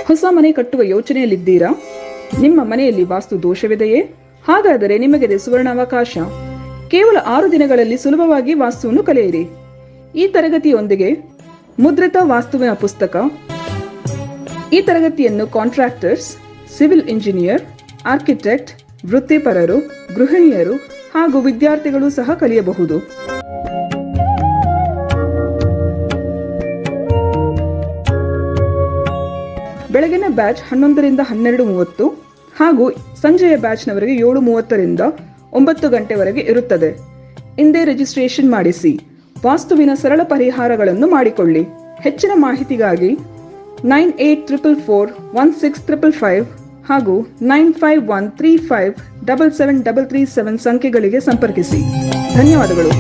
ಹೊಸ ಮನೆ ಕಟ್ಟುವ ಯೋಚನೆಯಲ್ಲಿದ್ದೀರಾ? ನಿಮ್ಮ ಮನೆಯಲ್ಲಿ ವಾಸ್ತು ದೋಷವಿದೆಯೇ? ಹಾಗಾದರೆ ನಿಮಗಿದೆ ಸುವರ್ಣಾವಕಾಶ. ಕೇವಲ 6 ದಿನಗಳಲ್ಲಿ ಸುಲಭವಾಗಿ ವಾಸ್ತುವನ್ನು ಕಲಿಯಿರಿ. ಈ ತರಗತಿಯೊಂದಿಗೆ ಮುದ್ರಿತ ವಾಸ್ತುವಿನ ಪುಸ್ತಕ. ಈ ತರಗತಿಯನ್ನು ಕಾಂಟ್ರಾಕ್ಟರ್ಸ್, ಸಿವಿಲ್ ಇಂಜಿನಿಯರ್, ಆರ್ಕಿಟೆಕ್ಟ್, ವೃತ್ತಿಪರರು, ಗೃಹಿಣಿಯರು ಹಾಗೂ ವಿದ್ಯಾರ್ಥಿಗಳು ಸಹ ಕಲಿಯಬಹುದು. ಬೆಳಗಿನ ಬ್ಯಾಚ್ 11 ರಿಂದ 12:30 ಹಾಗೂ ಸಂಜೆಯ ಬ್ಯಾಚ್ನವರೆಗೆ 7:30 ರಿಂದ 9 ಗಂಟೆವರೆಗೆ ಇರುತ್ತದೆ. ಇಂದೇ ರಿಜಿಸ್ಟ್ರೇಷನ್ ಮಾಡಿಸಿ. ವಾಸ್ತುವಿನ ಸರಳ ಪರಿಹಾರಗಳನ್ನು ಮಾಡಿಕೊಳ್ಳಿ. ಹೆಚ್ಚಿನ ಮಾಹಿತಿಗಾಗಿ 9844416555 ಹಾಗೂ 9513577337 ಸಂಖ್ಯೆಗಳಿಗೆ ಸಂಪರ್ಕಿಸಿ. ಧನ್ಯವಾದಗಳು.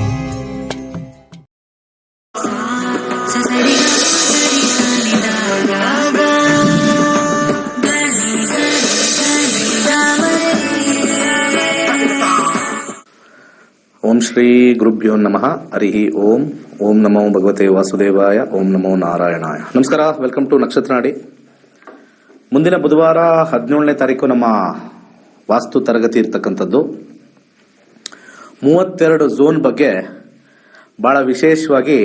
ಓಂ ಶ್ರೀ ಗುರುಭ್ಯೋ ನಮಃ. ಹರಿ ಓಂ. ಓಂ ನಮೋ ಭಗವತೆ ವಾಸುದೇವಾಯ. ಓಂ ನಮೋ ನಾರಾಯಣಾಯ. ನಮಸ್ಕಾರ. ವೆಲ್ಕಮ್ ಟು ನಕ್ಷತ್ರ ನಾಡಿ. ಮುಂದಿನ ಬುಧವಾರ 17ನೇ ತಾರೀಕು ನಮ್ಮ ವಾಸ್ತು ತರಗತಿ ಇರ್ತಕ್ಕಂಥದ್ದು. 32 ಝೋನ್ ಬಗ್ಗೆ ಬಹಳ ವಿಶೇಷವಾಗಿ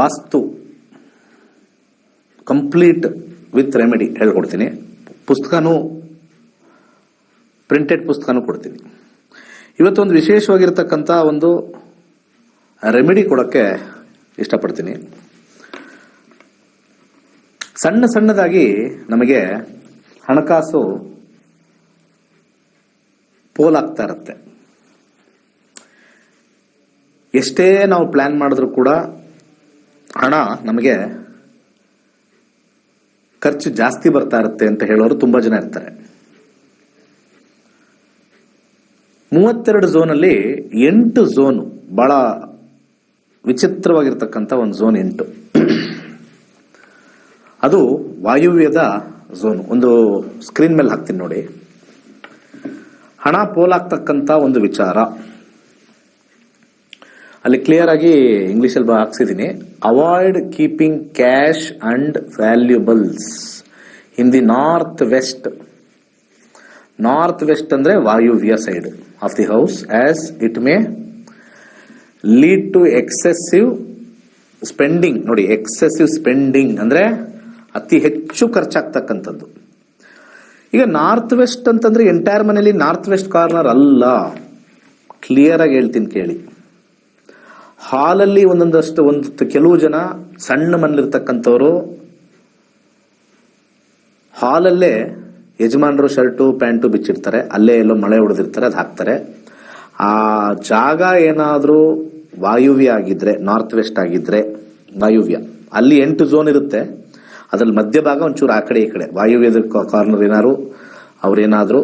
ವಾಸ್ತು ಕಂಪ್ಲೀಟ್ ವಿತ್ ರೆಮಿಡಿ ಹೇಳ್ಕೊಡ್ತೀನಿ. ಪುಸ್ತಕನೂ ಪ್ರಿಂಟೆಡ್ ಪುಸ್ತಕನೂ ಕೊಡ್ತೀನಿ. ಇವತ್ತೊಂದು ವಿಶೇಷವಾಗಿರ್ತಕ್ಕಂಥ ಒಂದು ರೆಮಿಡಿ ಕೊಡೋಕ್ಕೆ ಇಷ್ಟಪಡ್ತೀನಿ. ಸಣ್ಣ ಸಣ್ಣದಾಗಿ ನಮಗೆ ಹಣಕಾಸು ಪೋಲಾಗ್ತಾ ಇರುತ್ತೆ. ಎಷ್ಟೇ ನಾವು ಪ್ಲಾನ್ ಮಾಡಿದ್ರೂ ಕೂಡ ಹಣ ನಮಗೆ ಖರ್ಚು ಜಾಸ್ತಿ ಬರ್ತಾ ಇರುತ್ತೆ ಅಂತ ಹೇಳೋರು ತುಂಬಾ ಜನ ಇರ್ತಾರೆ. 32 ಝೋನಲ್ಲಿ 8 ಝೋನು ಬಹಳ ವಿಚಿತ್ರವಾಗಿರ್ತಕ್ಕಂಥ ಒಂದು ಝೋನ್ 8. ಅದು ವಾಯುವ್ಯದ ಝೋನ್. ಒಂದು ಸ್ಕ್ರೀನ್ ಮೇಲೆ ಹಾಕ್ತೀನಿ ನೋಡಿ. ಹಣ ಪೋಲಾಗ್ತಕ್ಕಂಥ ಒಂದು ವಿಚಾರ ಅಲ್ಲಿ ಕ್ಲಿಯರ್ ಆಗಿ ಇಂಗ್ಲಿಷಲ್ಲಿ ಹಾಕ್ಸಿದ್ದೀನಿ. Avoid keeping cash and valuables in the north west. North west ಅಂದ್ರೆ ವಾಯುವ್ಯ side of the house, as it may lead to excessive spending. ನೋಡಿ, ಎಕ್ಸೆಸಿವ್ ಸ್ಪೆಂಡಿಂಗ್ ಅಂದ್ರೆ ಅತಿ ಹೆಚ್ಚು ಖರ್ಚಾಗ್ತಕ್ಕಂಥದ್ದು. ಈಗ ನಾರ್ತ್ ವೆಸ್ಟ್ ಅಂತಂದ್ರೆ ಎಂಟೈರ್ ಮನೆಯಲ್ಲಿ ನಾರ್ತ್ ವೆಸ್ಟ್ ಕಾರ್ನರ್ ಅಲ್ಲ. ಕ್ಲಿಯರ್ ಆಗಿ ಹೇಳ್ತೀನಿ ಕೇಳಿ. ಹಾಲಲ್ಲಿ ಒಂದು ಕೆಲವು ಜನ ಸಣ್ಣ ಮನೇಲಿರ್ತಕ್ಕಂಥವ್ರು ಹಾಲಲ್ಲೇ ಯಜಮಾನರು ಶರ್ಟು ಪ್ಯಾಂಟು ಬಿಚ್ಚಿರ್ತಾರೆ. ಅಲ್ಲೇ ಎಲ್ಲೋ ಮಳೆ ಹೊಡೆದಿರ್ತಾರೆ, ಅದು ಹಾಕ್ತಾರೆ. ಆ ಜಾಗ ಏನಾದ್ರೂ ವಾಯುವ್ಯ ಆಗಿದ್ರೆ, ನಾರ್ತ್ ವೆಸ್ಟ್ ಆಗಿದ್ರೆ ವಾಯುವ್ಯ, ಅಲ್ಲಿ 8 ಝೋನ್ ಇರುತ್ತೆ. ಅದ್ರಲ್ಲಿ ಮಧ್ಯಭಾಗ ಒಂಚೂರು ಆ ಕಡೆ ಈ ಕಡೆ ವಾಯುವ್ಯದ ಕಾರ್ನರ್ ಅವ್ರೇನಾದ್ರು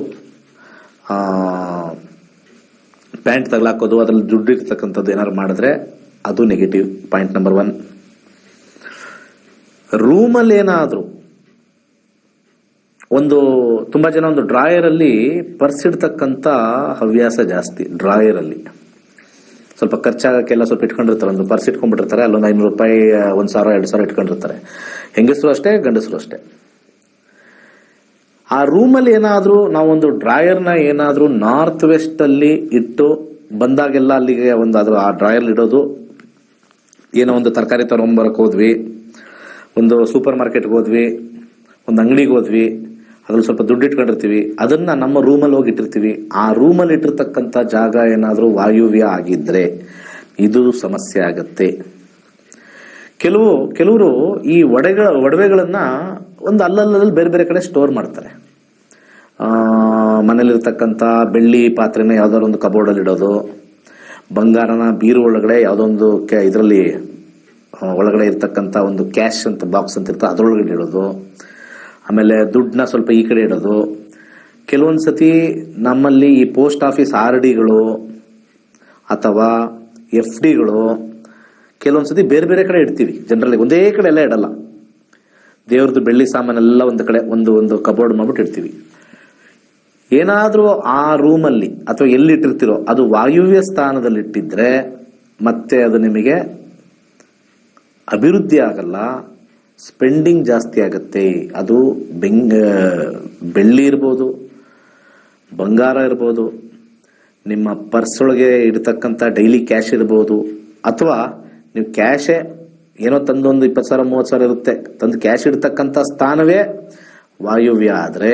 ಪ್ಯಾಂಟ್ ತಗಲಾಕೋದು, ಅದ್ರಲ್ಲಿ ದುಡ್ಡು ಇರ್ತಕ್ಕಂಥದ್ದು ಏನಾದ್ರು ಮಾಡಿದ್ರೆ ಅದು ನೆಗೆಟಿವ್. Point number 1. ರೂಮಲ್ಲಿ ಏನಾದ್ರು ತುಂಬಾ ಜನ ಒಂದು ಡ್ರಾಯರ್ ಅಲ್ಲಿ ಪರ್ಸ್ ಇಡ್ತಕ್ಕಂಥ ಹವ್ಯಾಸ ಜಾಸ್ತಿ. ಡ್ರಾಯರ್ ಅಲ್ಲಿ ಸ್ವಲ್ಪ ಖರ್ಚಾಗಕ್ಕೆಲ್ಲ ಸ್ವಲ್ಪ ಇಟ್ಕೊಂಡಿರ್ತಾರೆ. ಒಂದು ಪರ್ಸ್ ಇಟ್ಕೊಂಡ್ಬಿಟ್ಟಿರ್ತಾರೆ. ಅಲ್ಲೊಂದು 500 ರೂಪಾಯಿ, 1,000, 2,000 ಇಟ್ಕೊಂಡಿರ್ತಾರೆ. ಹೆಂಗಸರು ಅಷ್ಟೇ, ಗಂಡಸರು ಅಷ್ಟೇ. ಆ ರೂಮಲ್ಲಿ ಏನಾದ್ರೂ ನಾವೊಂದು ಡ್ರಾಯರ್ನ ಏನಾದ್ರೂ ನಾರ್ತ್ ವೆಸ್ಟ್ ಅಲ್ಲಿ ಇಟ್ಟು ಬಂದಾಗೆಲ್ಲ ಅಲ್ಲಿಗೆ ಆ ಡ್ರಾಯರ್ ಇಡೋದು. ಏನೋ ಒಂದು ತರಕಾರಿ ತಗೊಂಬರಕ್ ಹೋದ್ವಿ, ಒಂದು ಸೂಪರ್ ಮಾರ್ಕೆಟ್ಗೆ ಹೋದ್ವಿ, ಒಂದು ಅಂಗಡಿಗೆ ಹೋದ್ವಿ, ಅದ್ರಲ್ಲಿ ಸ್ವಲ್ಪ ದುಡ್ಡು ಇಟ್ಕೊಂಡಿರ್ತೀವಿ, ಅದನ್ನ ನಮ್ಮ ರೂಮಲ್ಲಿ ಹೋಗಿ ಇಟ್ಟಿರ್ತೀವಿ. ಆ ರೂಮಲ್ಲಿ ಇಟ್ಟಿರ್ತಕ್ಕಂಥ ಜಾಗ ಏನಾದ್ರೂ ವಾಯುವ್ಯ ಆಗಿದ್ರೆ ಇದು ಸಮಸ್ಯೆ ಆಗತ್ತೆ. ಕೆಲವರು ಈ ಒಡವೆಗಳನ್ನ ಒಂದು ಅಲ್ಲಲ್ಲಿ ಬೇರೆ ಬೇರೆ ಕಡೆ ಸ್ಟೋರ್ ಮಾಡ್ತಾರೆ. ಮನೇಲಿರ್ತಕ್ಕಂಥ ಬೆಳ್ಳಿ ಪಾತ್ರೆನ ಯಾವ್ದಾದ್ರು ಒಂದು ಕಬೋರ್ಡ್ ಅಲ್ಲಿ ಇಡೋದು, ಬಂಗಾರನ ಬೀರು ಒಳಗಡೆ ಯಾವ್ದೊಂದು ಇದರಲ್ಲಿ ಒಳಗಡೆ ಇರ್ತಕ್ಕಂಥ ಒಂದು ಕ್ಯಾಶ್ ಅಂತ ಬಾಕ್ಸ್ ಅಂತ ಇರ್ತದೆ, ಅದ್ರೊಳಗಡೆ ಇಡೋದು. ಆಮೇಲೆ ದುಡ್ಡನ್ನ ಸ್ವಲ್ಪ ಈ ಕಡೆ ಇಡೋದು. ಕೆಲವೊಂದ್ಸತಿ ನಮ್ಮಲ್ಲಿ ಈ ಪೋಸ್ಟ್ ಆಫೀಸ್ RDಗಳು ಅಥವಾ FDಗಳು ಕೆಲವೊಂದ್ಸತಿ ಬೇರೆ ಬೇರೆ ಕಡೆ ಇಡ್ತೀವಿ. ಜನರಲಿ ಒಂದೇ ಕಡೆ ಎಲ್ಲ ಇಡಲ್ಲ. ದೇವ್ರದ್ದು ಬೆಳ್ಳಿ ಸಾಮಾನೆಲ್ಲ ಒಂದು ಕಡೆ ಒಂದು ಕಬೋರ್ಡ್ ಮಾಡ್ಬಿಟ್ಟು ಇಡ್ತೀವಿ. ಏನಾದ್ರೂ ಆ ರೂಮಲ್ಲಿ ಅಥವಾ ಎಲ್ಲಿ ಇಟ್ಟಿರ್ತಿರೋ ಅದು ವಾಯುವ್ಯ ಸ್ಥಾನದಲ್ಲಿ ಇಟ್ಟಿದ್ರೆ ಮತ್ತೆ ಅದು ನಿಮಗೆ ಅಭಿವೃದ್ಧಿ ಆಗಲ್ಲ, ಸ್ಪೆಂಡಿಂಗ್ ಜಾಸ್ತಿ ಆಗುತ್ತೆ. ಅದು ಬೆಳ್ಳಿ ಇರ್ಬೋದು, ಬಂಗಾರ ಇರ್ಬೋದು, ನಿಮ್ಮ ಪರ್ಸ್ ಒಳಗೆ ಇಡ್ತಕ್ಕಂಥ ಡೈಲಿ ಕ್ಯಾಶ್ ಇರ್ಬೋದು, ಅಥವಾ ನೀವು ಕ್ಯಾಶೇ ಏನೋ ತಂದೊಂದು 20,000 30,000 ಇರುತ್ತೆ, ತಂದು ಕ್ಯಾಶ್ ಇಡ್ತಕ್ಕಂಥ ಸ್ಥಾನವೇ ವಾಯುವ್ಯ ಆದರೆ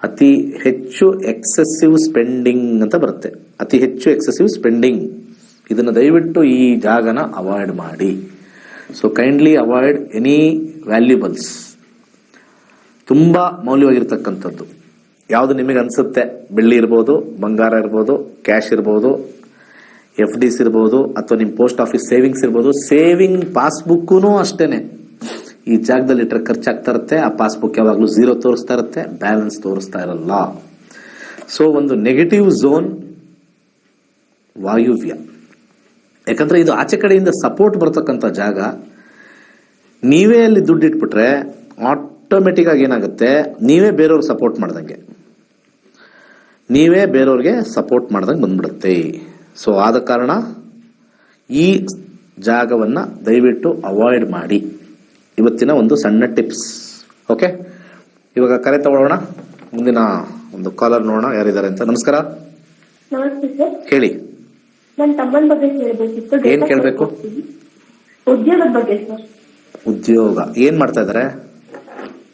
ಅತಿ ಹೆಚ್ಚು ಎಕ್ಸೆಸಿವ್ ಸ್ಪೆಂಡಿಂಗ್ ಅಂತ ಬರುತ್ತೆ. ಅತಿ ಹೆಚ್ಚು ಎಕ್ಸೆಸಿವ್ ಸ್ಪೆಂಡಿಂಗ್, ಇದನ್ನು ದಯವಿಟ್ಟು ಈ ಜಾಗನ ಅವಾಯ್ಡ್ ಮಾಡಿ. So kindly avoid any valuables. ತುಂಬ ಮೌಲ್ಯವಾಗಿರ್ತಕ್ಕಂಥದ್ದು ಯಾವುದು ನಿಮಗೆ ಅನಿಸುತ್ತೆ, ಬೆಳ್ಳಿ ಇರ್ಬೋದು, ಬಂಗಾರ ಇರ್ಬೋದು, ಕ್ಯಾಶ್ ಇರ್ಬೋದು, FDs ಇರ್ಬೋದು, ಅಥವಾ ನಿಮ್ಮ ಪೋಸ್ಟ್ ಆಫೀಸ್ ಸೇವಿಂಗ್ಸ್ ಇರ್ಬೋದು. ಸೇವಿಂಗ್ ಪಾಸ್ಬುಕ್ಕೂ ಅಷ್ಟೇನೆ ಈ ಜಾಗದಲ್ಲಿ ಇಟ್ಟರೆ ಖರ್ಚಾಗ್ತಾ ಇರುತ್ತೆ. ಆ ಪಾಸ್ಬುಕ್ ಯಾವಾಗಲೂ 0 ತೋರಿಸ್ತಾ ಇರುತ್ತೆ, ಬ್ಯಾಲೆನ್ಸ್ ತೋರಿಸ್ತಾ ಇರಲ್ಲ. ಸೊ ಒಂದು ನೆಗೆಟಿವ್ ಝೋನ್ ವಾಯುವ್ಯ. ಯಾಕಂದ್ರೆ ಇದು ಆಚೆ ಕಡೆಯಿಂದ ಸಪೋರ್ಟ್ ಬರ್ತಕ್ಕಂಥ ಜಾಗ. ನೀವೇ ಅಲ್ಲಿ ದುಡ್ಡು ಇಟ್ಬಿಟ್ರೆ ಆಟೋಮೆಟಿಕ್ ಆಗಿ ಏನಾಗುತ್ತೆ, ನೀವೇ ಬೇರೆಯವ್ರಿಗೆ ಸಪೋರ್ಟ್ ಮಾಡ್ದಂಗೆ, ನೀವೇ ಬೇರೆಯವ್ರಿಗೆ ಸಪೋರ್ಟ್ ಮಾಡ್ದಂಗೆ ಬಂದ್ಬಿಡುತ್ತೆ. ಸೊ ಆದ ಕಾರಣ ಈ ಜಾಗವನ್ನ ದಯವಿಟ್ಟು ಅವಾಯ್ಡ್ ಮಾಡಿ. ಇವತ್ತಿನ ಒಂದು ಸಣ್ಣ ಟಿಪ್ಸ್. ಓಕೆ, ಇವಾಗ ಕರೆ ತಗೊಳ್ಳೋಣ. ಮುಂದಿನ ಒಂದು ಕಾಲರ್ ನೋಡೋಣ ಯಾರಿದ್ದಾರೆ ಅಂತ. ನಮಸ್ಕಾರ. ನಮಸ್ತೆ ಸರ್. ಹೇಳಿ. ನನ್ನ ತಮ್ಮನ ಬಗ್ಗೆ ಕೇಳಬೇಕಿತ್ತು. ಏನ್ ಕೇಳಬೇಕು? ಉದ್ಯೋಗದ ಬಗ್ಗೆ ಸರ್. ಉದ್ಯೋಗ ಏನ್ ಮಾಡ್ತಾ ಇದಾರೆ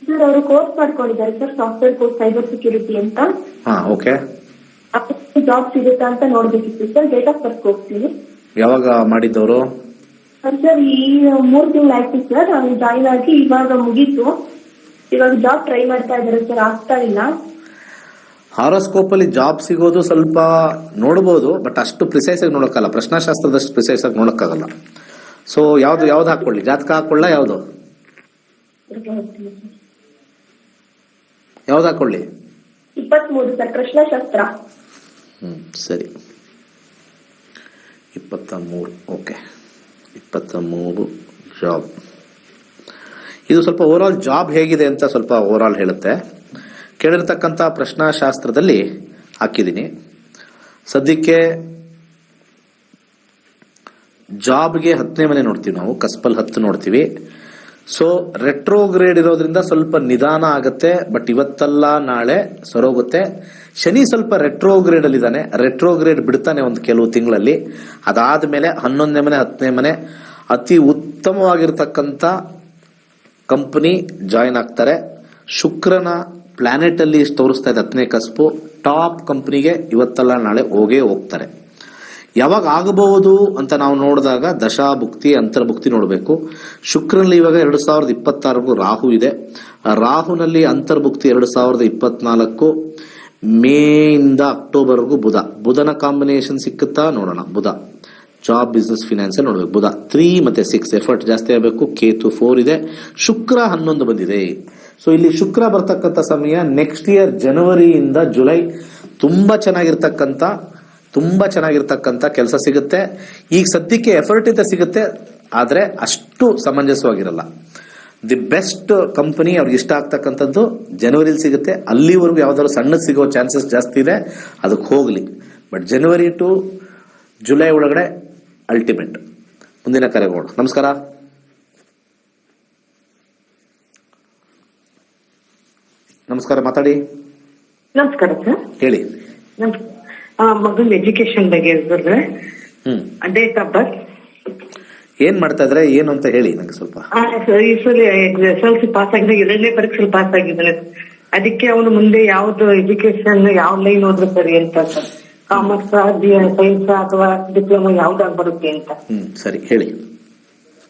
ಸರ್? ಅವರು ಕೋರ್ಸ್ ಮಾಡ್ಕೊಂಡಿದ್ದಾರೆ sir, software course, cyber security ಅಂತ. ಹಾ, ಓಕೆ. ಜಾಬ್ ಸಿಗುತ್ತಾ ಅಂತ ನೋಡ್ಬೇಕಿತ್ತು ಸರ್. ಡೇಟ್ ಆಫ್ ಬರ್ತ್ ಹೋಗ್ತೀವಿ. ಯಾವಾಗ ಮಾಡಿದ್ದವರು? ಸರ್ ಈ 3 ತಿಂಗಳು ಆಯ್ತು ಸರ್. ಅವ್ನು ಜಾಯಿನ್ ಆಗಿ ಇವಾಗ ಮುಗೀತು. ಇವಾಗ ಜಾಬ್ ಟ್ರೈ ಮಾಡ್ತಾ ಇದ್ದಾರೆ ಸರ್, ಆಗ್ತಾ ಇಲ್ಲ. ಹಾರೋಸ್ಕೋಪ್ ಅಲ್ಲಿ ಜಾಬ್ ಸಿಗೋದು ಸ್ವಲ್ಪ ನೋಡಬಹುದು, ಬಟ್ ಅಷ್ಟು ಪ್ರಿಸೈಸ್ ಆಗಿ ನೋಡಕ್ಕಾಗಲ್ಲ. ಪ್ರಶ್ನಾಶಾಸ್ತ್ರದಷ್ಟು ಪ್ರಿಸೈಸ್ ಆಗಿ ನೋಡಕ್ಕಾಗಲ್ಲ. ಸೊ ಯಾವ್ದು ಹಾಕೊಳ್ಳಿ? ಜಾತಕ ಹಾಕೊಳ್ಳ? ಯಾವ್ದು ಹಾಕೊಳ್ಳಿ? 23 ಸರ್, ಪ್ರಶ್ನಾಶಾಸ್ತ್ರ. ಸರಿ, 23. Okay, 23 job. ಇದು ಸ್ವಲ್ಪ ಓವರ್ ಆಲ್ ಜಾಬ್ ಹೇಗಿದೆ ಅಂತ ಸ್ವಲ್ಪ ಓವರ್ ಆಲ್ ಹೇಳುತ್ತೆ. ಕೇಳಿರ್ತಕ್ಕಂಥ ಪ್ರಶ್ನಾಶಾಸ್ತ್ರದಲ್ಲಿ ಹಾಕಿದ್ದೀನಿ. ಸದ್ಯಕ್ಕೆ ಜಾಬ್ಗೆ 10ನೇ ಮನೆ ನೋಡ್ತೀವಿ ನಾವು, ಕಸ್ಪಲ್ 10 ನೋಡ್ತೀವಿ. ಸೊ ರೆಟ್ರೋಗ್ರೇಡ್ ಇರೋದ್ರಿಂದ ಸ್ವಲ್ಪ ನಿಧಾನ ಆಗುತ್ತೆ, ಬಟ್ ಇವತ್ತಲ್ಲ ನಾಳೆ ಸರೋಗುತ್ತೆ. ಶನಿ ಸ್ವಲ್ಪ ರೆಟ್ರೋಗ್ರೇಡ್ ಅಲ್ಲಿ ಇದ್ದಾನೆ. ರೆಟ್ರೋಗ್ರೇಡ್ ಬಿಡ್ತಾನೆ ಒಂದು ಕೆಲವು ತಿಂಗಳಲ್ಲಿ. ಅದಾದ್ಮೇಲೆ 11ನೇ ಮನೆ 10ನೇ ಮನೆ ಅತಿ ಉತ್ತಮವಾಗಿರ್ತಕ್ಕಂಥ ಕಂಪನಿ ಜಾಯಿನ್ ಆಗ್ತಾರೆ. ಶುಕ್ರನ ಪ್ಲಾನೆಟ್ ಅಲ್ಲಿ ತೋರಿಸ್ತಾ ಇದೆ 10ನೇ ಕಸ್ಪು. ಟಾಪ್ ಕಂಪನಿಗೆ ಇವತ್ತಲ್ಲ ನಾಳೆ ಹೋಗ್ತಾರೆ. ಯಾವಾಗ ಆಗಬಹುದು ಅಂತ ನಾವು ನೋಡಿದಾಗ ದಶಾಭುಕ್ತಿ ಅಂತರ್ಭುಕ್ತಿ ನೋಡಬೇಕು. ಶುಕ್ರನಲ್ಲಿ ಇವಾಗ 2026 ರಾಹು ಇದೆ. ರಾಹುನಲ್ಲಿ ಅಂತರ್ಭುಕ್ತಿ 2024 ಮೇಯಿಂದ ಅಕ್ಟೋಬರ್ವರೆಗೂ ಬುಧನ ಕಾಂಬಿನೇಷನ್ ಸಿಕ್ಕುತ್ತಾ ನೋಡೋಣ. ಬುಧ ಜಾಬ್, ಬಿಸ್ನೆಸ್, ಫಿನಾನ್ಸ್ ನೋಡ್ಬೇಕು. ಬುಧ 3 ಮತ್ತೆ 6 ಎಫರ್ಟ್ ಜಾಸ್ತಿ ಆಗಬೇಕು. ಕೇತು 4 ಇದೆ. ಶುಕ್ರ 11 ಬಂದಿದೆ. ಸೊ ಇಲ್ಲಿ ಶುಕ್ರ ಬರ್ತಕ್ಕಂಥ ಸಮಯ ನೆಕ್ಸ್ಟ್ ಇಯರ್ ಜನವರಿಯಿಂದ ಜುಲೈ ತುಂಬಾ ಚೆನ್ನಾಗಿರ್ತಕ್ಕಂಥ ಕೆಲಸ ಸಿಗುತ್ತೆ. ಈಗ ಸದ್ಯಕ್ಕೆ ಎಫರ್ಟ್ ಇಂದ ಸಿಗುತ್ತೆ, ಆದ್ರೆ ಅಷ್ಟು ಸಮಂಜಸವಾಗಿರಲ್ಲ. ದಿ ಬೆಸ್ಟ್ ಕಂಪನಿ ಅವ್ರಿಗೆ ಇಷ್ಟ ಆಗ್ತಕ್ಕಂಥದ್ದು ಜನವರಿಲಿ ಸಿಗುತ್ತೆ. ಅಲ್ಲಿವರೆಗೂ ಯಾವ್ದಾದ್ರು ಸಣ್ಣದು ಸಿಗೋ ಚಾನ್ಸಸ್ ಜಾಸ್ತಿ ಇದೆ, ಅದಕ್ಕೆ ಹೋಗ್ಲಿ. ಬಟ್ ಜನವರಿ ಟು ಜುಲೈ ಒಳಗಡೆ ಅಲ್ಟಿಮೇಟ್. ಮುಂದಿನ ಕರೆಗೋಣ. ನಮಸ್ಕಾರ. ನಮಸ್ಕಾರ, ಮಾತಾಡಿ. ನಮಸ್ಕಾರ ಸರ್. ಹೇಳಿ. ಮಗನ ಎಜುಕೇಶನ್ ಬಗ್ಗೆ ಹೇಳಿದ್ರೆ, ಡೇಟ್ ಆಫ್ ಬರ್ತ್, ಏನ್ ಮಾಡ್ತಾ ಇದ್ರೆ ಏನು ಅಂತ ಹೇಳಿ ನಂಗೆ ಸ್ವಲ್ಪ. ಈ ಸಲ SSLC ಪಾಸ್ ಆಗಿದೆ, 2ನೇ ಪರೀಕ್ಷೆ ಪಾಸ್ ಆಗಿದ್ದಾನೆ. ಅದಕ್ಕೆ ಅವನು ಮುಂದೆ ಯಾವ್ದು ಎಜುಕೇಶನ್ ಯಾವ ಲೈನ್ ಹೋದ್ರೆ ಸರಿ ಅಂತ ಸರ್? ಕಾಮರ್ಸ್, ಸೈನ್ಸ್ ಅಥವಾ ಡಿಪ್ಲೊಮಾ ಯಾವ್ದಾಗ ಬರುತ್ತೆ ಅಂತ? ಸರಿ, ಹೇಳಿ.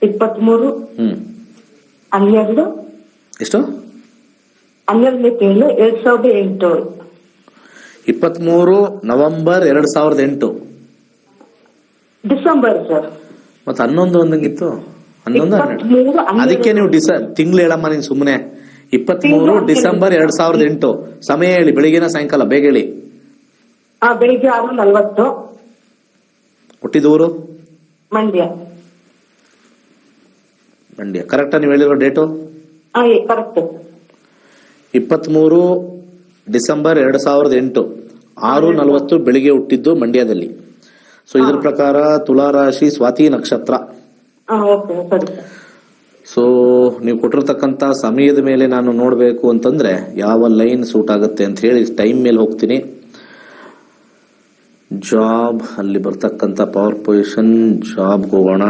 23 12 ಎಷ್ಟು 12 2008. 23 ನವೆಂಬರ್ 2008. December sir. ಮತ್ತೆ 11 ಒಂದಂಗಿತ್ತು. 11 ಅದಕ್ಕೆ ನೀವು ತಿಂಗಳು ಹೇಳಮ್ಮ ನೀನ್ ಸುಮ್ಮನೆ. 23 ಡಿಸೆಂಬರ್ 2008. ಸಮಯ ಹೇಳಿ, ಬೆಳಿಗ್ಗೆನ ಸಾಯಂಕಾಲ? ಬೇಗ ಹೇಳಿ. ಬೆಳಿಗ್ಗೆ 6:40. ಹುಟ್ಟಿದೂರು? ಮಂಡ್ಯ. ಕರೆಕ್ಟಾ ನೀವು ಹೇಳಿರೋ ಡೇಟು? ಕರೆಕ್ಟ್. 23 ಡಿಸೆಂಬರ್ 2008 6:40 ಬೆಳಿಗ್ಗೆ ಹುಟ್ಟಿದ್ದು ಮಂಡ್ಯದಲ್ಲಿ. ಸೊ ಇದ್ರ ಪ್ರಕಾರ ತುಲಾ ರಾಶಿ, ಸ್ವಾತಿ ನಕ್ಷತ್ರ. ಓಕೆ ಸರಿ ಸರ್. ಸೊ ನೀವು ಕೊಟ್ಟಿರ್ತಕ್ಕಂಥ ಸಮಯದ ಮೇಲೆ ನಾನು ನೋಡಬೇಕು ಅಂತಂದ್ರೆ ಯಾವ ಲೈನ್ ಸೂಟ್ ಆಗುತ್ತೆ ಅಂತ ಹೇಳಿ ಟೈಮ್ ಮೇಲೆ ಹೋಗ್ತೀನಿ. ಜಾಬ್ ಅಲ್ಲಿ ಬರ್ತಕ್ಕಂಥ ಪವರ್ ಪೊಸಿಷನ್ ಜಾಬ್ಗೆ ಹೋಗೋಣ.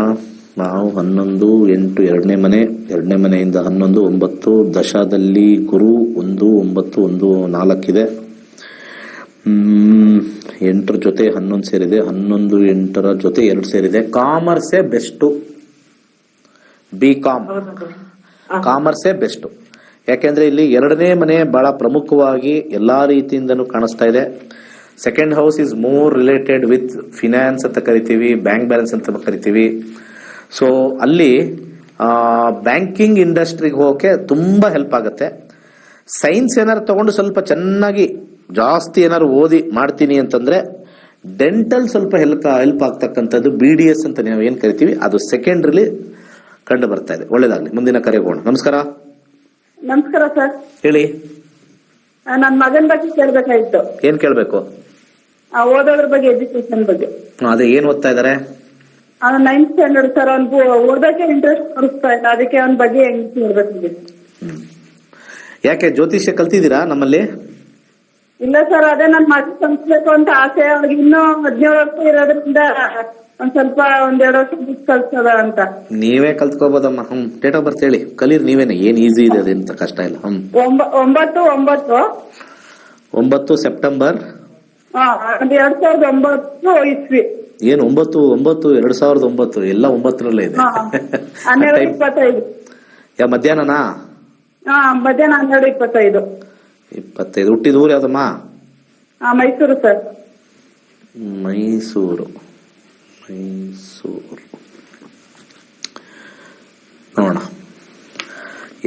ನಾವು 11 8 ಎರಡನೇ ಮನೆಯಿಂದ 11 9 ದಶಾದಲ್ಲಿ ಗುರು 1 9 1 4 ಇದೆ. 8 ಜೊತೆ 11 ಸೇರಿದೆ. 11 8 ಜೊತೆ 2 ಸೇರಿದೆ. ಕಾಮರ್ಸೇ ಬೆಸ್ಟ್. BCom ಕಾಮರ್ಸೇ ಬೆಸ್ಟ್. ಯಾಕೆಂದ್ರೆ ಇಲ್ಲಿ 2ನೇ ಮನೆ ಬಹಳ ಪ್ರಮುಖವಾಗಿ ಎಲ್ಲಾ ರೀತಿಯಿಂದನೂ ಕಾಣಿಸ್ತಾ ಇದೆ. Second house is more related with finance ಅಂತ ಕರಿತೀವಿ, ಬ್ಯಾಂಕ್ ಬ್ಯಾಲೆನ್ಸ್ ಅಂತ ಕರಿತೀವಿ. ಸೊ ಅಲ್ಲಿ ಬ್ಯಾಂಕಿಂಗ್ ಇಂಡಸ್ಟ್ರಿಗೆ ಹೋಗಕ್ಕೆ ತುಂಬಾ ಹೆಲ್ಪ್ ಆಗುತ್ತೆ. ಸೈನ್ಸ್ ಏನಾದ್ರು ತಗೊಂಡು ಸ್ವಲ್ಪ ಚೆನ್ನಾಗಿ ಜಾಸ್ತಿ ಏನಾದ್ರು ಓದಿ ಮಾಡ್ತೀನಿ ಅಂತಂದ್ರೆ ಡೆಂಟಲ್ ಸ್ವಲ್ಪ ಹೆಲ್ಪ್ ಆಗ್ತಕ್ಕಂಥದ್ದು BDS ಅಂತ ನಾವು ಏನ್ ಕರಿತೀವಿ ಅದು ಸೆಕೆಂಡ್ರಿಲಿ ಕಂಡು ಬರ್ತಾ ಇದೆ. ಒಳ್ಳೇದಾಗ್ಲಿ. ಮುಂದಿನ ಕರೆಗೆ ಹೋಗೋಣ. ನಮಸ್ಕಾರ. ನಮಸ್ಕಾರ ಸರ್. ಹೇಳಿ. ನನ್ನ ಮಗನ ಬಗ್ಗೆ ಕೇಳ್ಬೇಕಾಯ್ತು. ಏನ್ ಕೇಳ್ಬೇಕು? ಓದೋದ್ರ ಬಗ್ಗೆ, ಎಜುಕೇಶನ್ ಬಗ್ಗೆ. ಅದೇ ಏನ್ ಓದ್ತಾ ಇದಾರೆ? ಅವನು 9th ಸ್ಟ್ಯಾಂಡರ್ಡ್ ಸರ್. ಅವ್ನಿಗೂ ಓದೋಕೆ ಇಂಟ್ರೆಸ್ಟ್ ತೋರಿಸ್ತಾ ಇಲ್ಲ. ಅದಕ್ಕೆ ಅವನ ಬಗ್ಗೆ ಹೆಂಗ್ ಕೇಳ್ಬೇಕು? ಯಾಕೆ ಜ್ಯೋತಿಷ್ಯ ಕಲ್ತಿದ್ದೀರಾ ನಮ್ಮಲ್ಲಿ? ಇಲ್ಲ ಸರ್, ಅದೇ ನನ್ನ ಮಗ ಕಲ್ಸ್ಬೇಕು ಅಂತ ಆಸೆ. ಅವ್ರಿಗೆ ಇನ್ನೂ 17 ವರ್ಷ ಇರೋದ್ರಿಂದ ಒಂದ್ ಸ್ವಲ್ಪ 1-2 ವರ್ಷ ಬಿಟ್ಟು ಕಲ್ಸದ ಅಂತ. ನೀವೇ ಕಲ್ತ್ಕೋಬೋದಮ್ಮ. ಡೇಟ್ ಆಫ್ ಬರ್ತ್ ಹೇಳಿ, ಕಲೀರ್ ನೀವೇನೆ. ಏನ್ ಈಸಿ ಇದೆ, ಅದೇಂತ ಕಷ್ಟ ಇಲ್ಲ. 9 ಸೆಪ್ಟೆಂಬರ್ 2009 ಇಸ್ವಿ. ಏನು 9 2009 ಎಲ್ಲ 9ರಲ್ಲೇ ಇದೆ. 12:25. ಮಧ್ಯಾಹ್ನನಾ? ಮಧ್ಯಾಹ್ನ 12:25. ಹುಟ್ಟಿದ ಊರು ಯಾವ್ದಮ್ಮ? ಮೈಸೂರು ಸರ್. ಮೈಸೂರು. ನೋಡೋಣ